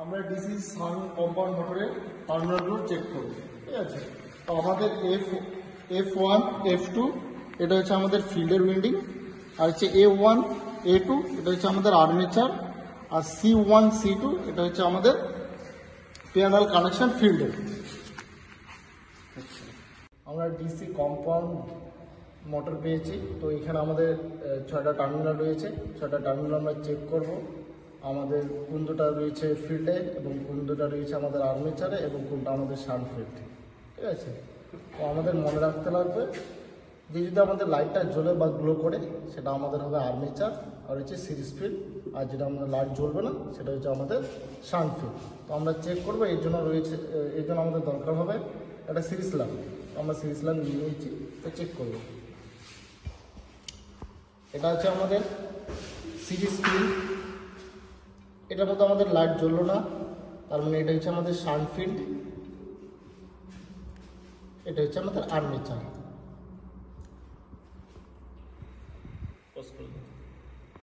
আমরা ডিসি সান কম্পাউন্ড মোটরের টার্মিনালগুলো চেক করব, ঠিক আছে। তো আমাদের F1 F2 এটা হচ্ছে আমাদের ফিল্ডের উইন্ডিং, আর হচ্ছে A1 A2 এটা হচ্ছে আমাদের আর্মেচার, আর C1 C2 এটা হচ্ছে আমাদের প্যানেল কানেকশন ফিল্ডের। আমরা ডিসি কম্পাউন্ড মোটর পেয়েছি, তো এখানে আমাদের 6টা টার্মিনাল রয়েছে। 6টা টার্মিনাল আমরা চেক করব। আমাদের কোন দুটা রয়েছে ফিল্ডে এবং কোন দুটা রয়েছে আমাদের আর্মেচারে এবং কোনটা আমাদের শান্ট ফিল্ড, ঠিক আছে। তো আমাদের মনে রাখতে লাগবে যে যদি আমাদের লাইটটা জ্বলে বা গ্লো করে সেটা আমাদের হবে আর্মেচার আর হচ্ছে সিরিজ ফিল্ড, আর যেটা আমাদের লাইট জ্বলবে না সেটা হচ্ছে আমাদের শান্ট ফিল্ড। তো আমরা চেক করবো, এর জন্য আমাদের দরকার হবে একটা সিরিজ ল্যাম্প। আমরা সিরিজ ল্যাম্প নিয়ে নিয়েছি, তো চেক করব। এটা হচ্ছে আমাদের সিরিজ ফিল্ড, এটার মধ্যে আমাদের লাইট জ্বললো না, তার মানে এটা হচ্ছে আমাদের শান্ট ফিল্ড, এটা হচ্ছে আমাদের আর্মেচার।